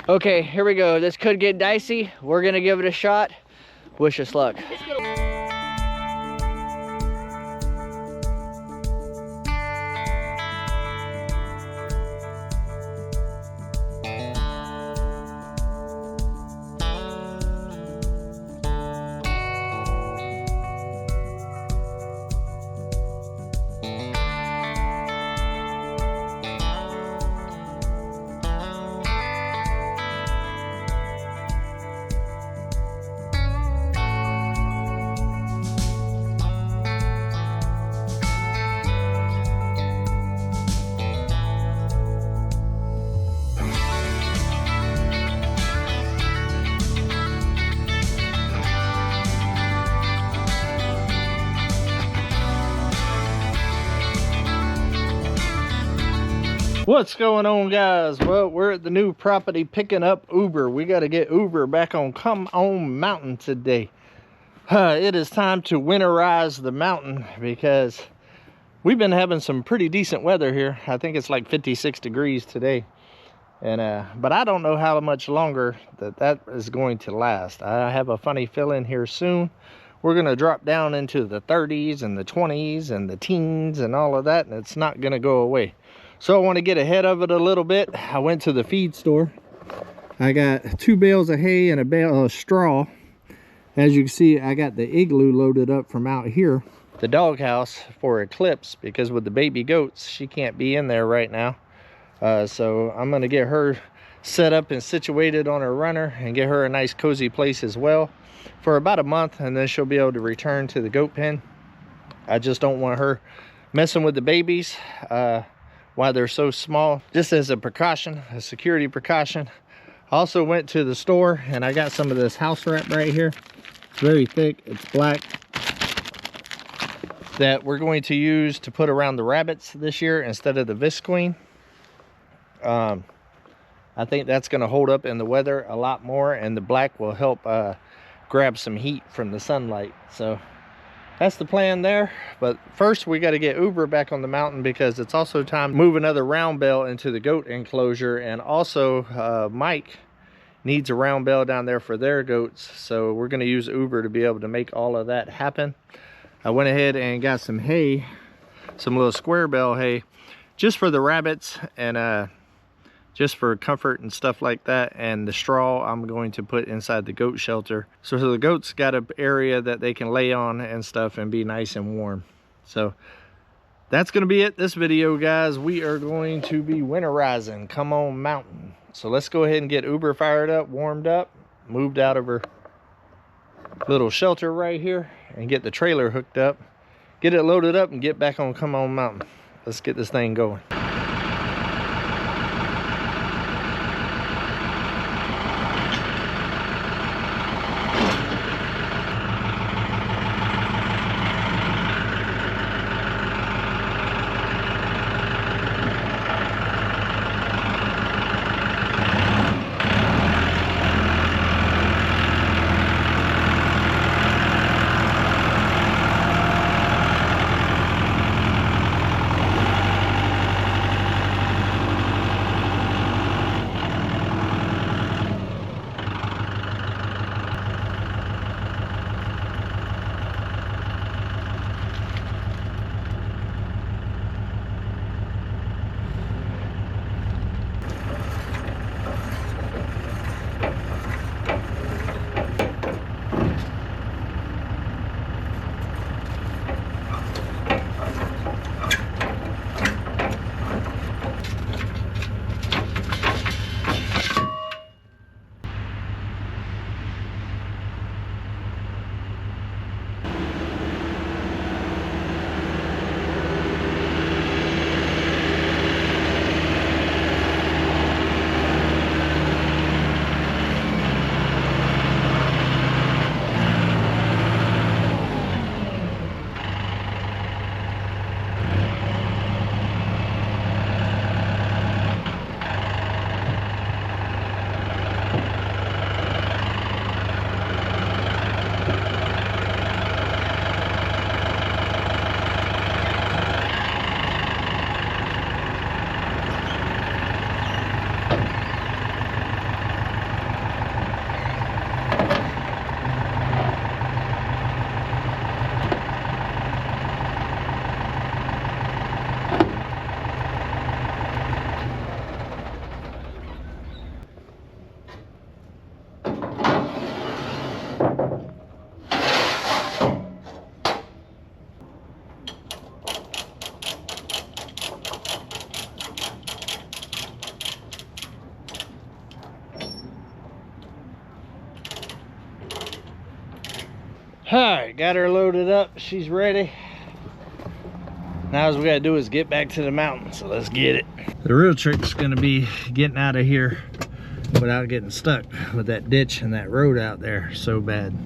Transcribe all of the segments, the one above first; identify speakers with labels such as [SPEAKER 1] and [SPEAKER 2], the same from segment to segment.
[SPEAKER 1] Okay, here we go. This could get dicey. We're gonna give it a shot. Wish us luck. What's going on, guys? Well, we're at the new property picking up Uber. We got to get Uber back on Come On Mountain today. It is time to winterize the mountain because we've been having some pretty decent weather here. I think it's like 56 degrees today. And but I don't know how much longer that is going to last. I have a funny feeling here soon we're going to drop down into the 30s and the 20s and the teens and all of that, and it's not going to go away. So I want to get ahead of it a little bit. I went to the feed store. I got 2 bales of hay and a bale of straw. As you can see, I got the igloo loaded up from out here, the doghouse, for Eclipse, because with the baby goats, she can't be in there right now. So I'm going to get her set up and situated on her runner and get her a nice cozy place as well for about a month, and then she'll be able to return to the goat pen. I just don't want her messing with the babies while they're so small, just as a precaution, a security precaution. I also went to the store and I got some of this house wrap right here. It's very thick, it's black, that we're going to use to put around the rabbits this year instead of the visqueen. I think that's going to hold up in the weather a lot more, and the black will help grab some heat from the sunlight. So that's the plan there. But first we got to get Uber back on the mountain, because it's also time to move another round bale into the goat enclosure, and also Mike needs a round bale down there for their goats. So we're going to use Uber to be able to make all of that happen. I went ahead and got some hay, some little square bale hay, just for the rabbits and just for comfort and stuff like that. And the straw I'm going to put inside the goat shelter, so the goats got an area that they can lay on and stuff and be nice and warm. So that's going to be it this video, guys. We are going to be winterizing Come On Mountain. So let's go ahead and get Uber fired up, warmed up, moved out of her little shelter right here, and get the trailer hooked up, get it loaded up, and get back on Come On Mountain. Let's get this thing going. Alright, got her loaded up. She's ready. Now all we gotta do is get back to the mountain, so let's get it. The real trick's gonna be getting out of here without getting stuck with that ditch and that road out there so bad.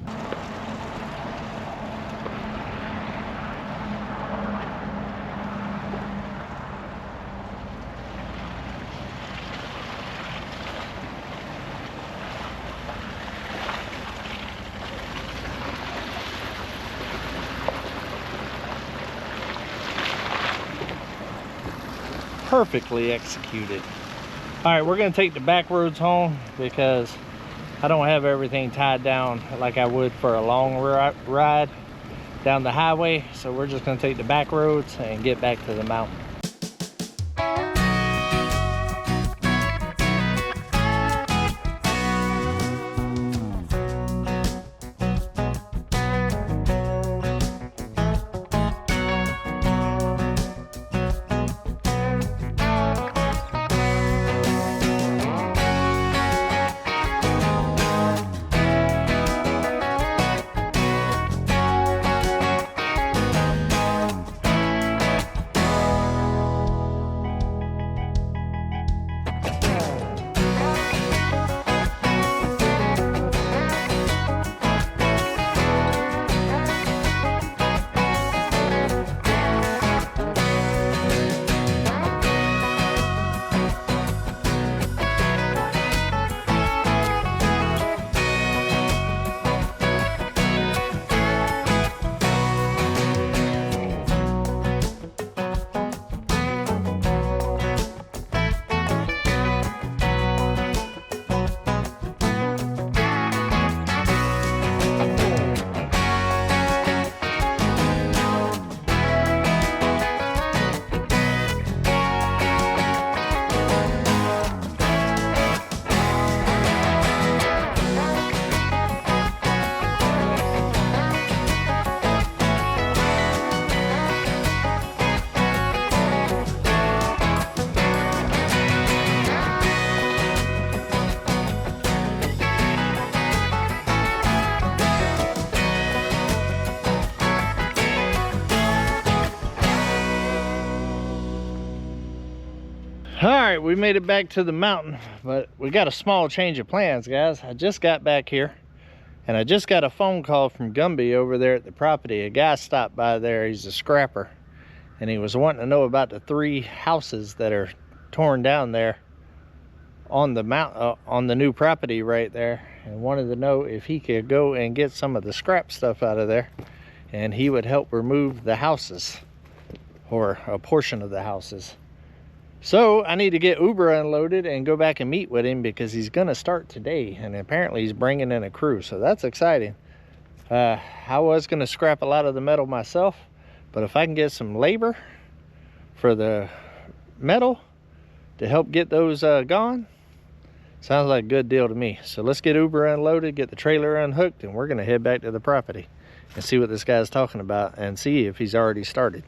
[SPEAKER 1] Perfectly executed. All right, we're gonna take the back roads home because I don't have everything tied down like I would for a long ride down the highway. So we're just gonna take the back roads and get back to the mountain. All right, we made it back to the mountain, but we got a small change of plans, guys. I just got back here and I just got a phone call from Gumby over there at the property. A guy stopped by there. He's a scrapper, and he was wanting to know about the 3 houses that are torn down there on the on the new property right there, and wanted to know if he could go and get some of the scrap stuff out of there, and he would help remove the houses, or a portion of the houses. So I need to get Uber unloaded and go back and meet with him because he's gonna start today, and apparently he's bringing in a crew, so that's exciting. I was gonna scrap a lot of the metal myself, but if I can get some labor for the metal to help get those gone, sounds like a good deal to me. So let's get Uber unloaded, get the trailer unhooked, and we're gonna head back to the property and see what this guy's talking about and see if he's already started.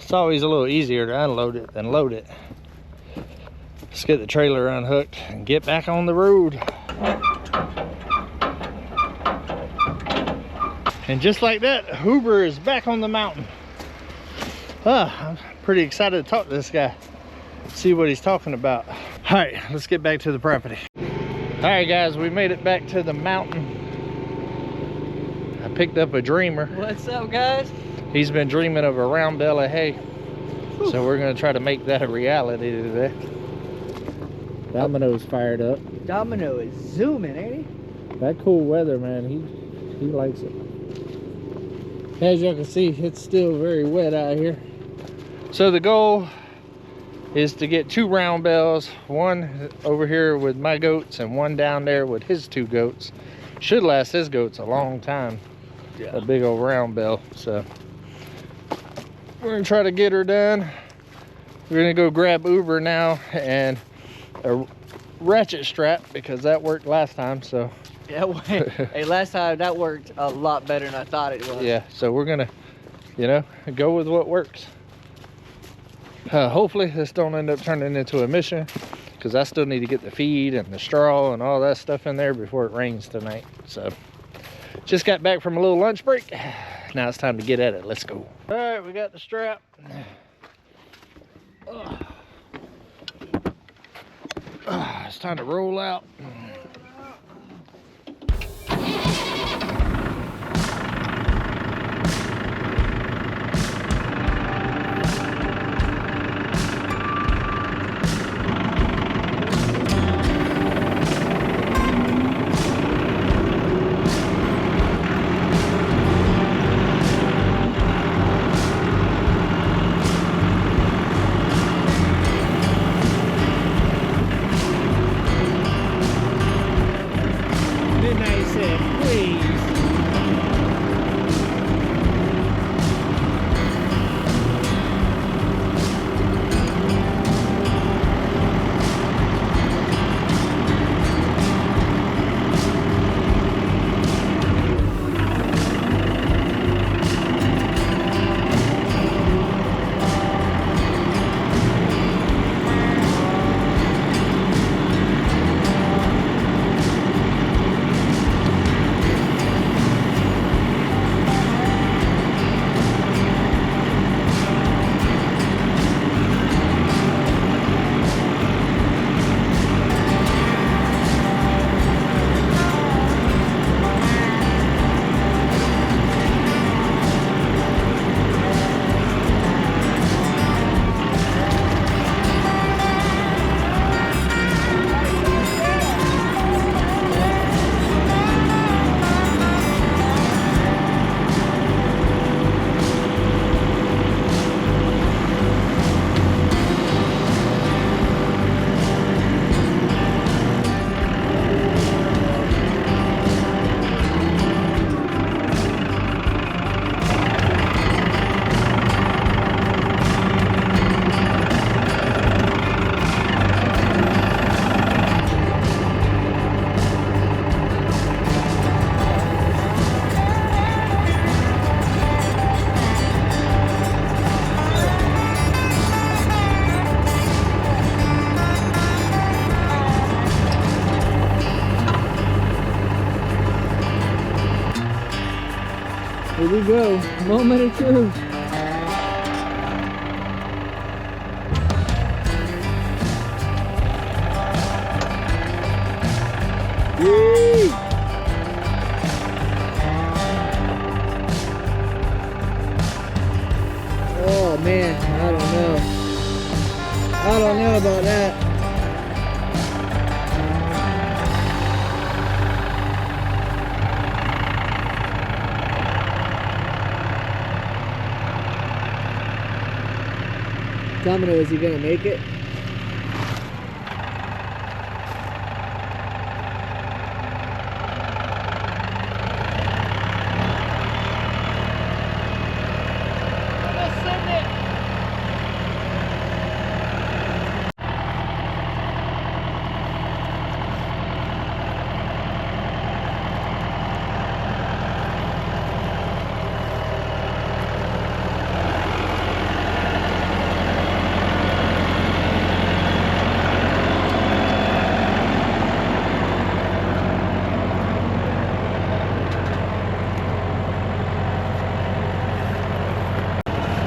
[SPEAKER 1] It's always a little easier to unload it than load it. Let's get the trailer unhooked and get back on the road. And just like that, Uber is back on the mountain. I'm pretty excited to talk to this guy, see what he's talking about. All right, let's get back to the property. All right, guys, we made it back to the mountain. I picked up a dreamer.
[SPEAKER 2] What's up, guys?
[SPEAKER 1] He's been dreaming of a round bale of hay. Whew. So we're gonna try to make that a reality today. Domino's fired up.
[SPEAKER 2] Domino is zooming, ain't he?
[SPEAKER 1] That cool weather, man, he likes it. As y'all can see, it's still very wet out here. So the goal is to get 2 round bales, one over here with my goats and one down there with his 2 goats. Should last his goats a long time. Yeah. A big old round bale. So we're gonna try to get her done. We're gonna go grab Uber now and a ratchet strap because that worked last time. So
[SPEAKER 2] yeah, hey, last time that worked a lot better than I thought it was.
[SPEAKER 1] Yeah, so we're gonna, you know, go with what works. Hopefully this don't end up turning into a mission, because I still need to get the feed and the straw and all that stuff in there before it rains tonight. So just got back from a little lunch break. Now it's time to get at it. Let's go. All right, we got the strap. It's time to roll out.
[SPEAKER 2] Here we go, moment of truth. Yee! Oh man, I don't know. I don't know about that. Domino, is he gonna make it?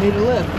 [SPEAKER 2] Need a lift.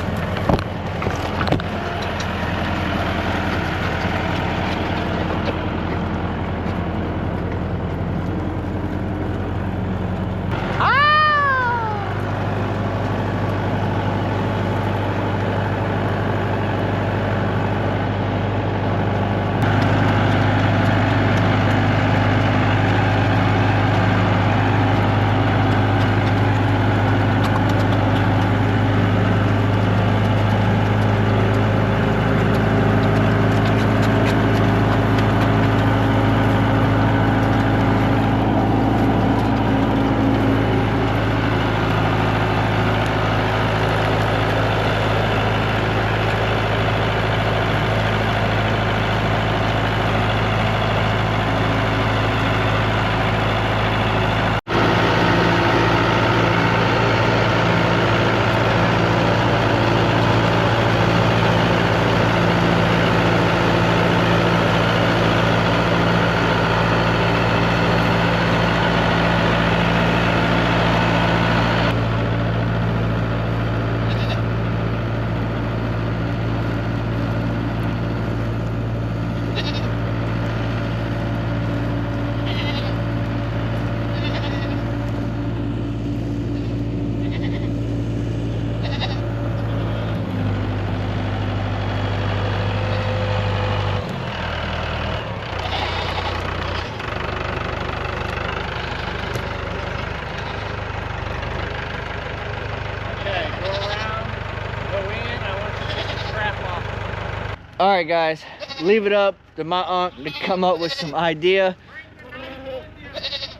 [SPEAKER 2] All right, guys, leave it up to my uncle to come up with some idea.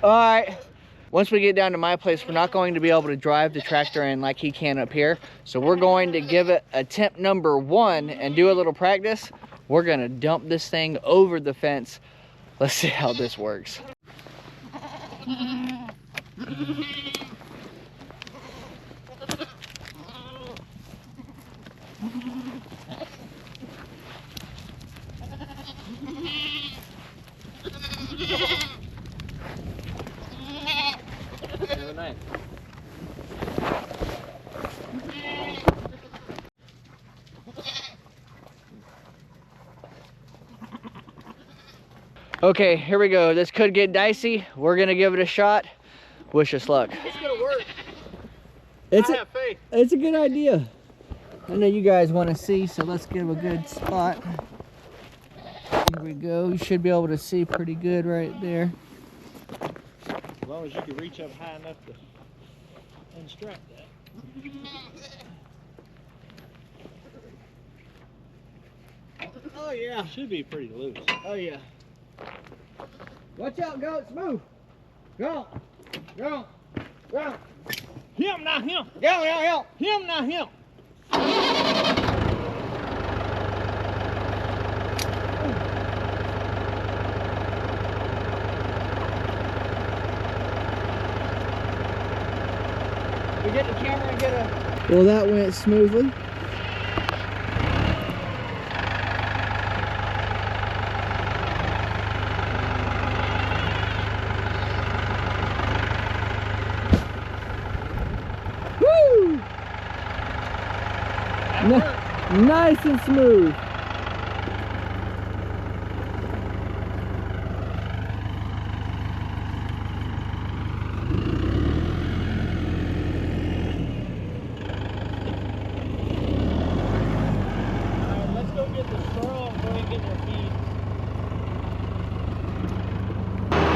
[SPEAKER 2] All right, once we get down to my place, we're not going to be able to drive the tractor in like he can up here. So we're going to give it attempt number 1 and do a little practice. We're gonna dump this thing over the fence. Let's see how this works. Have a night. Okay, here we go. This could get dicey. We're gonna give it a shot. Wish us luck.
[SPEAKER 1] It's gonna work.
[SPEAKER 2] I have faith. It's a good idea. I know you guys want to see, so let's give a good spot. Here we go. You should be able to see pretty good right there.
[SPEAKER 1] As long as you can reach up high enough to unstrap that. Oh yeah. Should be pretty loose.
[SPEAKER 2] Oh yeah. Watch out, goats, move. Go. Go. Go.
[SPEAKER 1] Him, not him.
[SPEAKER 2] Go.
[SPEAKER 1] Him, not him.
[SPEAKER 2] We get the camera and get a... Well, that went smoothly. Woo! Nice and smooth.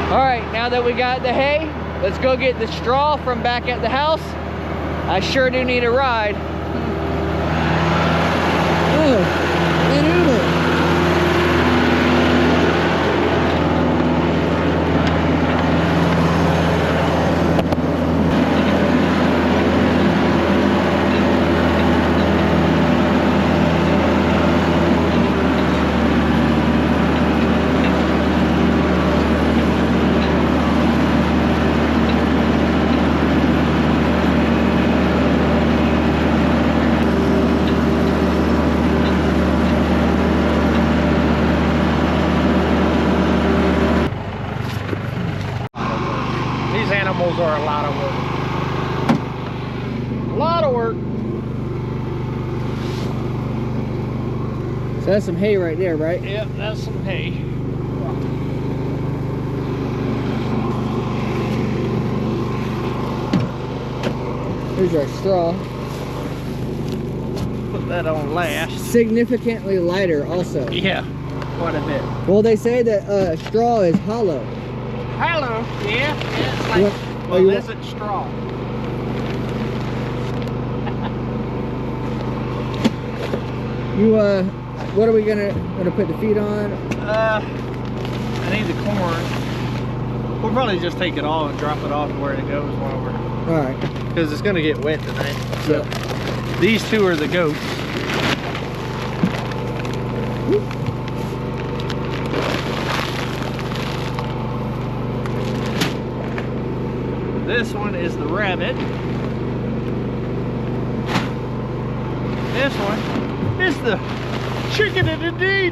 [SPEAKER 2] All right, now that we got the hay, let's go get the straw from back at the house. I sure do need a ride. Oh, So that's some hay right there, right?
[SPEAKER 1] Yep, that's some hay.
[SPEAKER 2] Here's our straw.
[SPEAKER 1] Put that on last.
[SPEAKER 2] Significantly lighter also.
[SPEAKER 1] Yeah, quite a bit.
[SPEAKER 2] Well, they say that straw is hollow.
[SPEAKER 1] Hollow? Yeah, it's like, well, this isn't straw.
[SPEAKER 2] You what are we gonna put the feet on?
[SPEAKER 1] I need the corn. We'll probably just take it all and drop it off where it goes while we're.
[SPEAKER 2] All right.
[SPEAKER 1] Because it's gonna get wet tonight. So these two are the goats. This one is the rabbit. This one is the chicken of the day.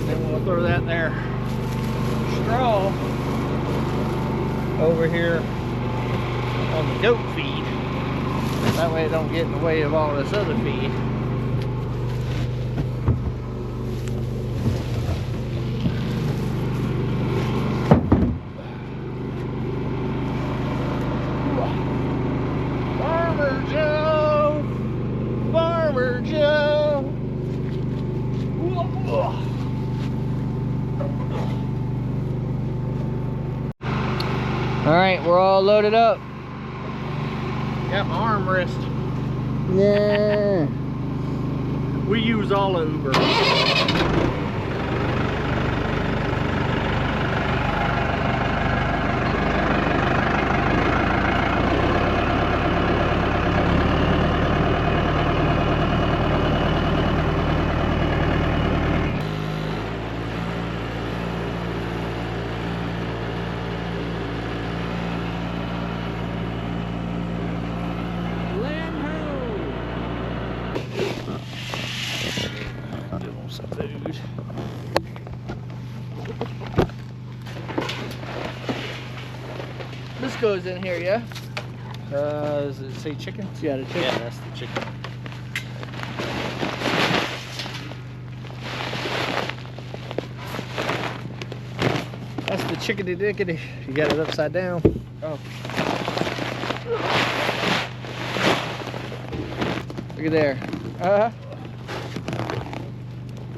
[SPEAKER 1] Then we'll throw that there. Straw over here on the goat feed. That way it don't get in the way of all this other feed. Farmer Joe.
[SPEAKER 2] All right, we're all loaded up.
[SPEAKER 1] Got my armrest.
[SPEAKER 2] Yeah.
[SPEAKER 1] We use all of Uber. Some food.
[SPEAKER 2] This goes in here, yeah?
[SPEAKER 1] Does it say chicken?
[SPEAKER 2] Yeah, the chicken.
[SPEAKER 1] Yeah, that's the chicken. That's the chickadee dickadee. You got it upside down.
[SPEAKER 2] Oh. Look at there.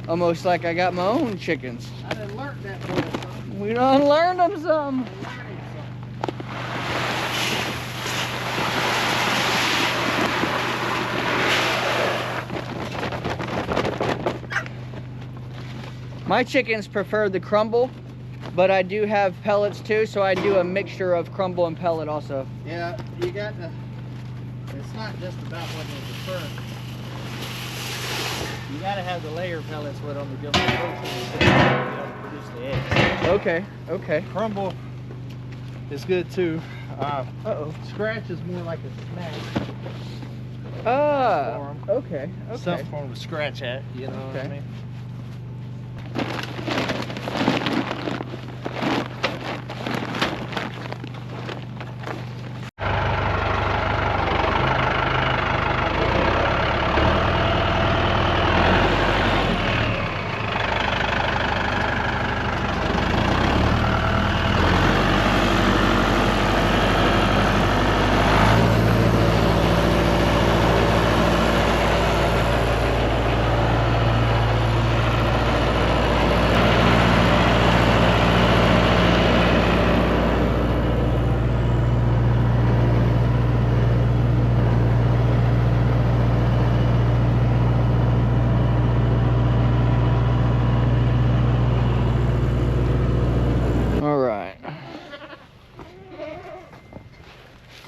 [SPEAKER 2] Almost like I got my own chickens.
[SPEAKER 1] I done learned that boy something.
[SPEAKER 2] We done learned them some. My chickens prefer the crumble, but I do have pellets too, so I do a mixture of crumble and pellet also.
[SPEAKER 1] Yeah, you got to, it's not just about what they prefer. You gotta have the layer pellets with them to give them the protein to produce the eggs.
[SPEAKER 2] Okay, okay.
[SPEAKER 1] Crumble is good too. Scratch is more like a snack.
[SPEAKER 2] Okay, okay.
[SPEAKER 1] Something for them to scratch at, you know what I mean?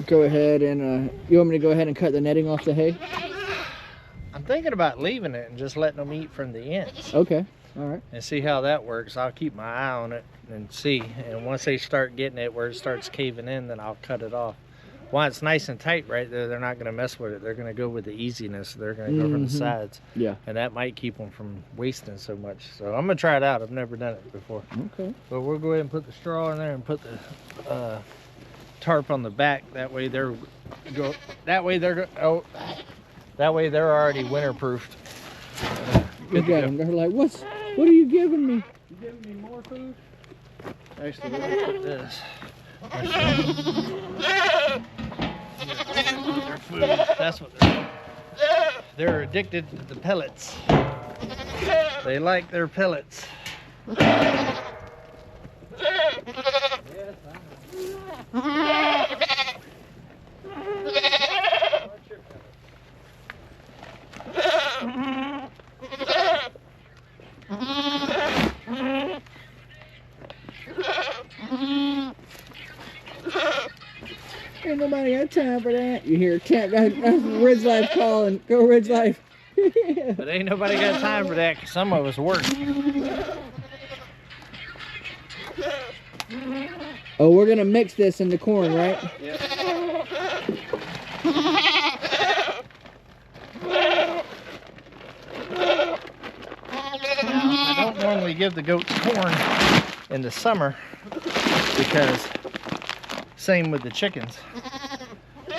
[SPEAKER 2] Go ahead and you want me to go ahead and cut the netting off the hay?
[SPEAKER 1] I'm thinking about leaving it and just letting them eat from the ends.
[SPEAKER 2] Okay, all right.
[SPEAKER 1] And see how that works. I'll keep my eye on it and see. And once they start getting it where it starts caving in, then I'll cut it off. While it's nice and tight right there, they're not going to mess with it. They're going to go with the easiness. They're going to go from the sides.
[SPEAKER 2] Yeah.
[SPEAKER 1] And that might keep them from wasting so much. So I'm going to try it out. I've never done it before.
[SPEAKER 2] Okay.
[SPEAKER 1] But we'll go ahead and put the straw in there and put the tarp on the back. That way they're already winterproofed.
[SPEAKER 2] Look at them. They're like, what are you giving me?
[SPEAKER 1] You giving me more food? Actually, let me put this. Their food. That's what they're doing. They're addicted to the pellets. They like their pellets. Yes,
[SPEAKER 2] Ain't nobody got time for that. You hear Ridge Life calling. Go Ridge Life.
[SPEAKER 1] But ain't nobody got time for that because some of us work.
[SPEAKER 2] Oh, we're gonna mix this in the corn, right?
[SPEAKER 1] Yep. Now, I don't normally give the goats corn in the summer because same with the chickens,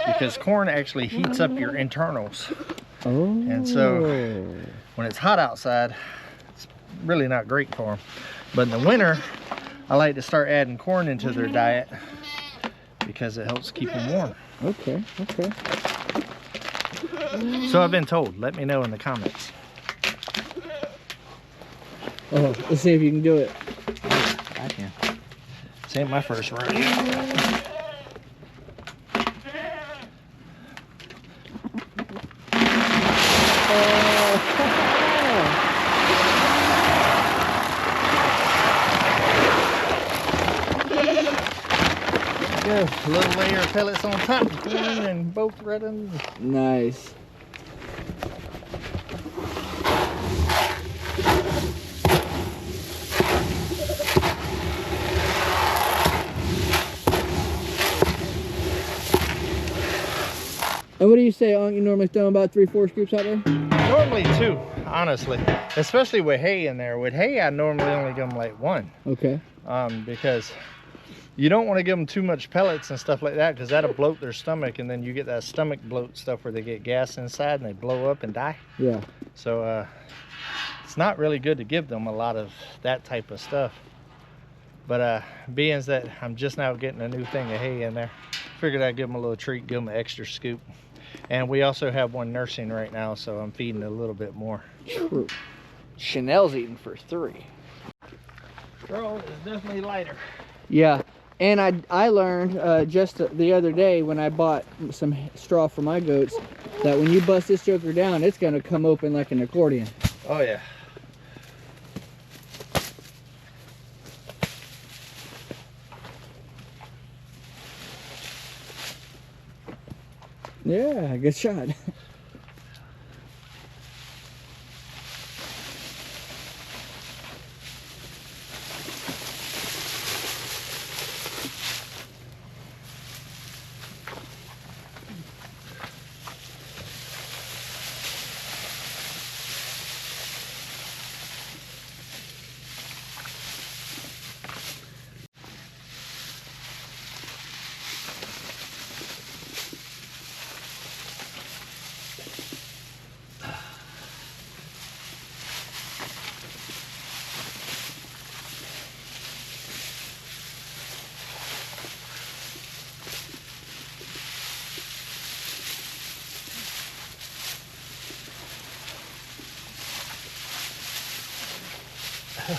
[SPEAKER 1] because corn actually heats up your internals.
[SPEAKER 2] Oh.
[SPEAKER 1] And so when it's hot outside, it's really not great for them. But in the winter, I like to start adding corn into their diet because it helps keep them warm.
[SPEAKER 2] Okay, okay.
[SPEAKER 1] So I've been told. Let me know in the comments.
[SPEAKER 2] Oh, let's see if you can do it.
[SPEAKER 1] I can. This ain't my first rodeo. A little layer of pellets on top of corn and both right under.
[SPEAKER 2] Nice. And what do you say, Unc? You normally throw about 3-4 scoops out there?
[SPEAKER 1] Normally 2, honestly. Especially with hay in there. With hay, I normally only give them like 1.
[SPEAKER 2] Okay.
[SPEAKER 1] Because you don't want to give them too much pellets and stuff like that, because that'll bloat their stomach, and then you get that stomach bloat stuff where they get gas inside and they blow up and die.
[SPEAKER 2] Yeah.
[SPEAKER 1] So it's not really good to give them a lot of that type of stuff. But being that I'm just now getting a new thing of hay in there, figured I'd give them a little treat, give them an extra scoop. And we also have one nursing right now, so I'm feeding a little bit more.
[SPEAKER 2] True. Chanel's eating for 3.
[SPEAKER 1] Girl is definitely lighter.
[SPEAKER 2] Yeah. And I learned just the other day when I bought some straw for my goats that when you bust this joker down, it's going to come open like an accordion.
[SPEAKER 1] Oh, yeah.
[SPEAKER 2] Yeah, good shot.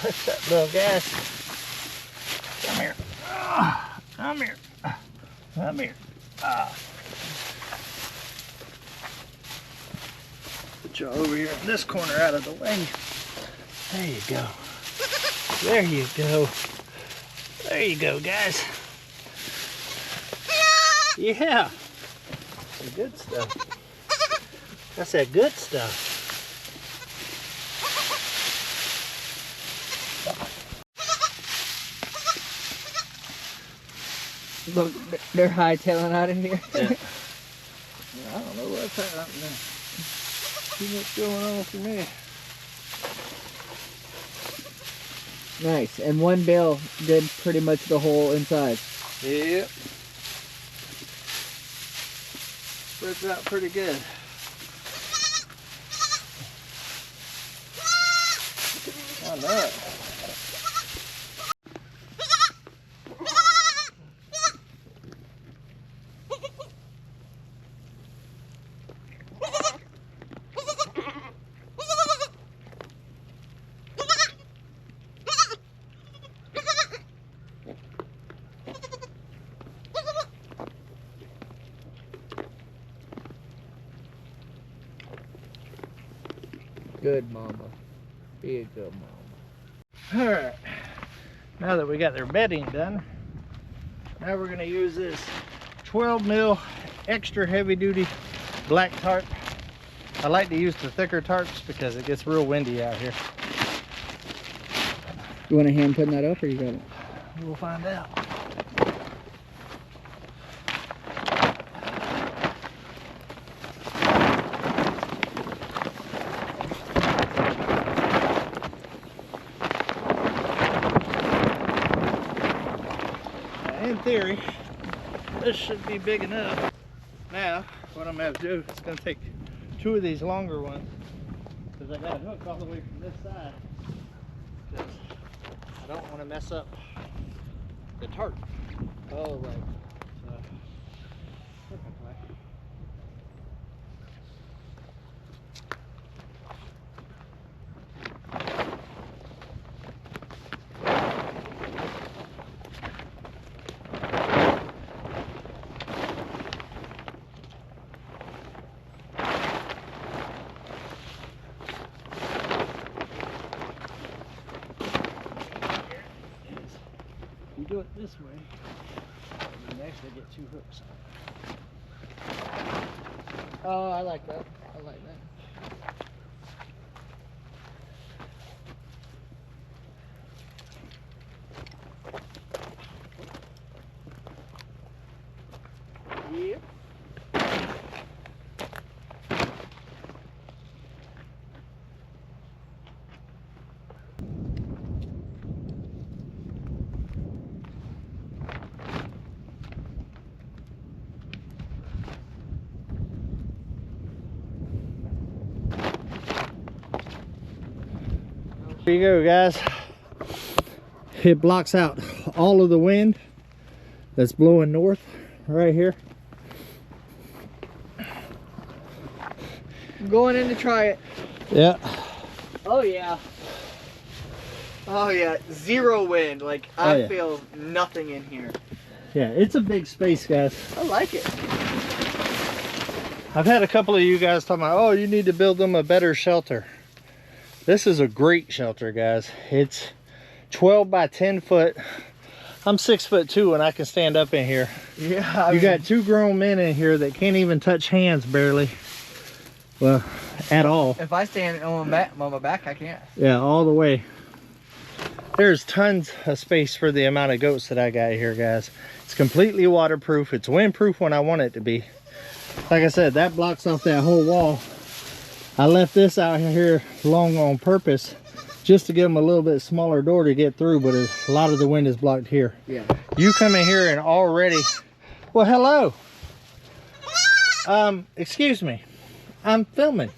[SPEAKER 1] What's that little gas? Come here. Come here. Come here. Put you over here in this corner out of the way. There you go. There you go. There you go, guys. Yeah. That's the good stuff. That's that good stuff.
[SPEAKER 2] Look, they're hightailing out of here.
[SPEAKER 1] Yeah. I don't know what's happening. See what's going on for me.
[SPEAKER 2] Nice. And one bale did pretty much the whole inside.
[SPEAKER 1] Yep. Spreads out pretty good. I know it.
[SPEAKER 2] Good mama. Be a good mama.
[SPEAKER 1] Alright. Now that we got their bedding done, now we're going to use this 12 mil extra heavy duty black tarp. I like to use the thicker tarps because it gets real windy out here.
[SPEAKER 2] You want a hand putting that up or you got it?
[SPEAKER 1] We'll find out. In theory, this should be big enough. Now, what I'm going to do is going to take 2 of these longer ones, because I got a hook all the way from this side, because I don't want to mess up the tarp.
[SPEAKER 2] Oh, right.
[SPEAKER 1] So, perfect way. You do it this way, you can actually get 2 hooks on it.
[SPEAKER 2] Oh, I like that. I like that.
[SPEAKER 1] Yep. There you go, guys. It blocks out all of the wind that's blowing north right here.
[SPEAKER 2] I'm going in to try it.
[SPEAKER 1] Yeah.
[SPEAKER 2] Oh yeah. Oh yeah. Zero wind. Like I feel nothing in here.
[SPEAKER 1] Yeah, it's a big space, guys.
[SPEAKER 2] I like it.
[SPEAKER 1] I've had a couple of you guys talking about, oh, you need to build them a better shelter. This is a great shelter, guys. It's 12 by 10 foot. I'm 6'2" and I can stand up in here.
[SPEAKER 2] Yeah.
[SPEAKER 1] You got 2 grown men in here that can't even touch hands barely. Well, at all.
[SPEAKER 2] If I stand on my back, I can't.
[SPEAKER 1] Yeah, all the way. There's tons of space for the amount of goats that I got here, guys. It's completely waterproof. It's windproof when I want it to be. Like I said, that blocks off that whole wall. I left this out here long on purpose just to give them a little bit smaller door to get through, but a lot of the wind is blocked here.
[SPEAKER 2] Yeah.
[SPEAKER 1] You come in here and already, well, hello. Excuse me, I'm filming.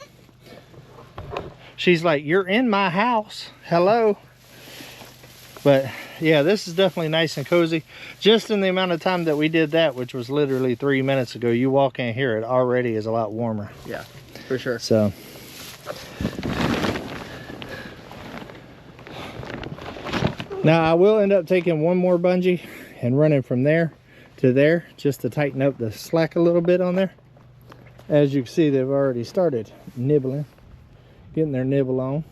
[SPEAKER 1] She's like, you're in my house, hello. But yeah, this is definitely nice and cozy. Just in the amount of time that we did that, which was literally 3 minutes ago, you walk in here, it already is a lot warmer.
[SPEAKER 2] Yeah, for sure.
[SPEAKER 1] So now I will end up taking one more bungee and running from there to there just to tighten up the slack a little bit on there. As you can see, they've already started nibbling, getting their nibble on.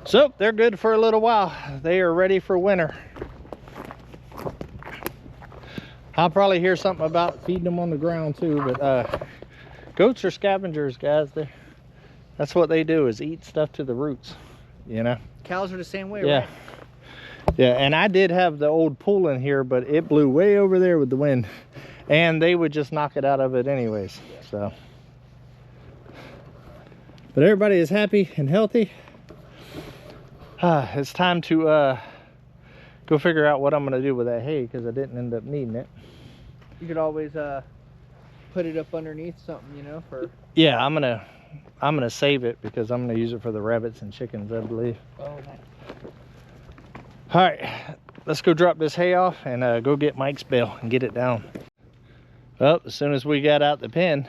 [SPEAKER 1] So they're good for a little while. They are ready for winter. I'll probably hear something about feeding them on the ground too, but goats are scavengers, guys. That's what they do, is eat stuff to the roots, you know.
[SPEAKER 2] Cows are the same way,
[SPEAKER 1] yeah.
[SPEAKER 2] right?
[SPEAKER 1] Yeah, and I did have the old pool in here, but it blew way over there with the wind, and they would just knock it out of it anyways. So, but everybody is happy and healthy. It's time to go figure out what I'm going to do with that hay, because I didn't end up needing it.
[SPEAKER 2] You could always put it up underneath something, you know, for...
[SPEAKER 1] Yeah, I'm gonna save it because I'm gonna use it for the rabbits and chickens, I believe.
[SPEAKER 2] Oh, nice.
[SPEAKER 1] All right, let's go drop this hay off and go get Mike's bale and get it down. Well, as soon as we got out the pen,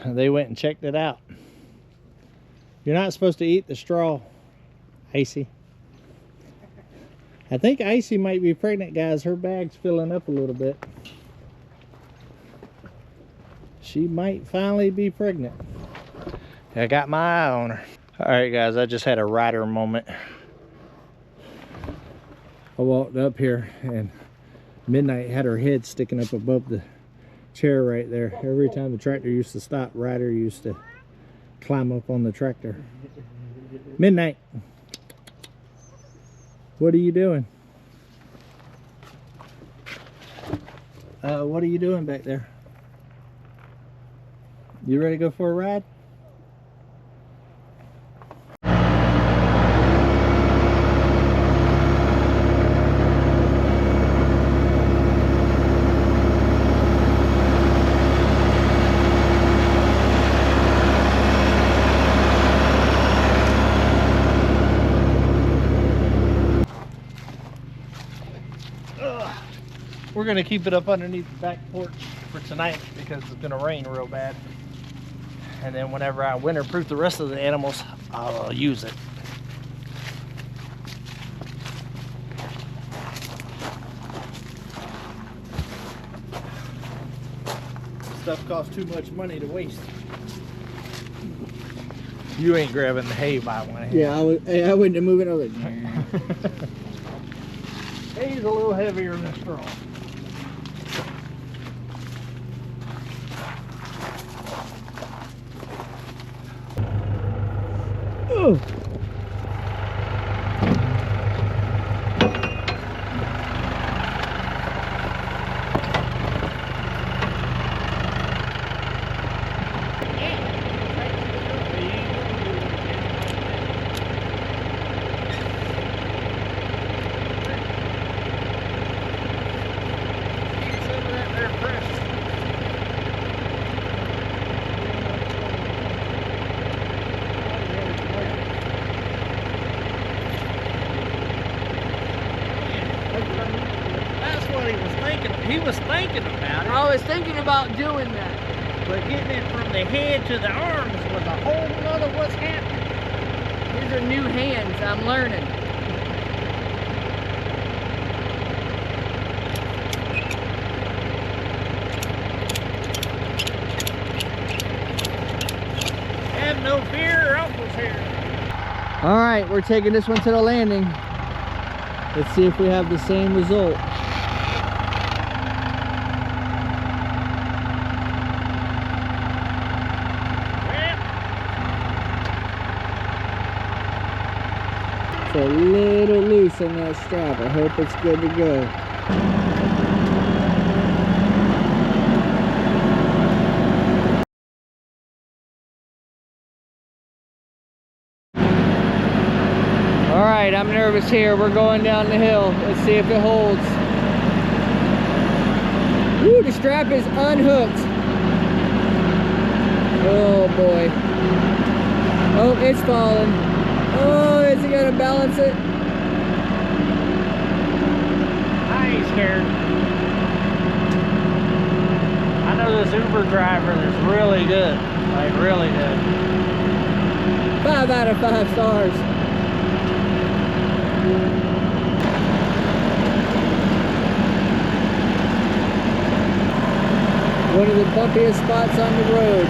[SPEAKER 1] they went and checked it out. You're not supposed to eat the straw, Icy. I think Icy might be pregnant, guys. Her bag's filling up a little bit. She might finally be pregnant. I got my eye on her. All right, guys, I just had a rider moment. I walked up here and Midnight had her head sticking up above the chair right there. Every time the tractor used to stop, Ryder used to climb up on the tractor. Midnight, what are you doing? What are you doing back there? You ready to go for a ride? We're gonna keep it up underneath the back porch for tonight because it's gonna rain real bad. And then whenever I winterproof the rest of the animals, I'll use it. Stuff costs too much money to waste. You ain't grabbing the hay by one hand.
[SPEAKER 2] Yeah, I wouldn't have moved it over.
[SPEAKER 1] Hay's a little heavier than straw. Oh. He was thinking about it.
[SPEAKER 2] I was thinking about doing that.
[SPEAKER 1] But getting it from the head to the arms was a whole nother what's happening.
[SPEAKER 2] These are new hands. I'm learning.
[SPEAKER 1] Have no fear, your uncle's here.
[SPEAKER 2] All right, we're taking this one to the landing. Let's see if we have the same result. It's a little loose on that strap. I hope it's good to go. All right, I'm nervous here. We're going down the hill. Let's see if it holds. Woo, the strap is unhooked. Oh boy. Oh, it's falling. Oh, is he gonna balance it?
[SPEAKER 1] I ain't scared. I know this Uber driver is really good. Like, really good.
[SPEAKER 2] 5 out of 5 stars. One of the bumpiest spots on the road.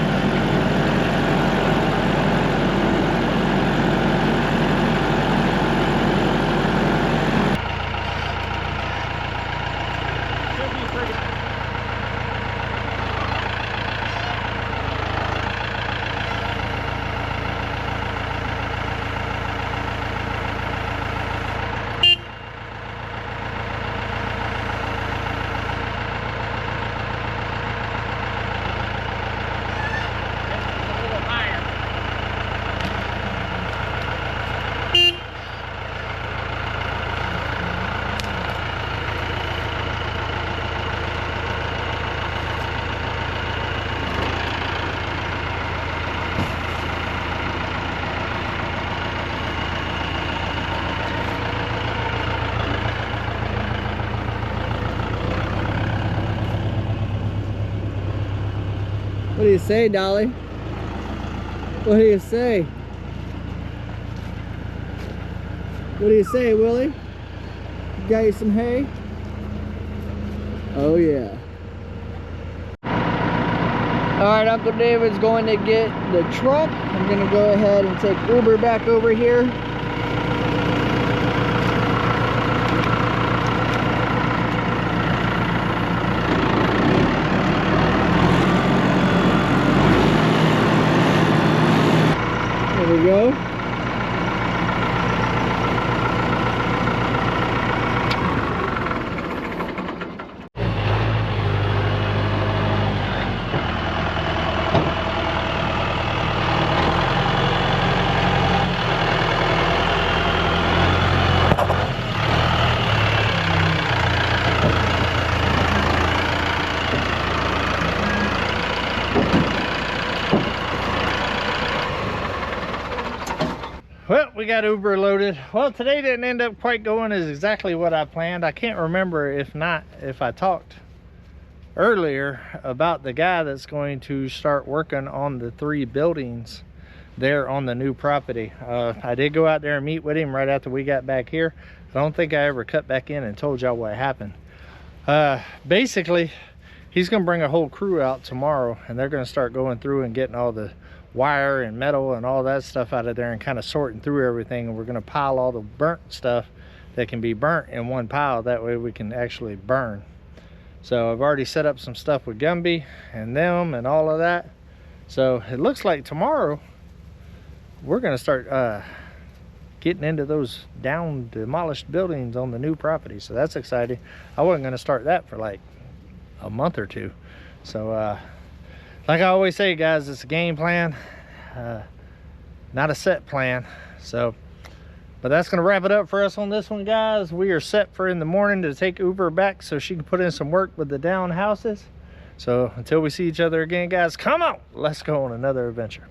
[SPEAKER 2] do you say, Dolly? What do you say? What do you say, Willie? Got you some hay? Oh yeah. Alright, Uncle David's going to get the truck. I'm going to go ahead and take Uber back over here. There we go.
[SPEAKER 1] Well, we got Uber loaded. Well, today didn't end up quite going as exactly what I planned. I can't remember if I talked earlier about the guy that's going to start working on the 3 buildings there on the new property. I did go out there and meet with him right after we got back here. I don't think I ever cut back in and told y'all what happened. Basically, he's gonna bring a whole crew out tomorrow, and they're gonna start going through and getting all the wire and metal and all that stuff out of there and kind of sorting through everything. And we're going to pile all the burnt stuff that can be burnt in one pile. That way we can actually burn. So I've already set up some stuff with Gumby and them and all of that. So it looks like tomorrow we're going to start getting into those down demolished buildings on the new property. So that's exciting. I wasn't going to start that for like a month or two. So like I always say, guys, it's a game plan, not a set plan. So, but that's gonna wrap it up for us on this one, guys. We are set for in the morning to take Uber back so she can put in some work with the down houses. So until we see each other again, guys, come on, let's go on another adventure.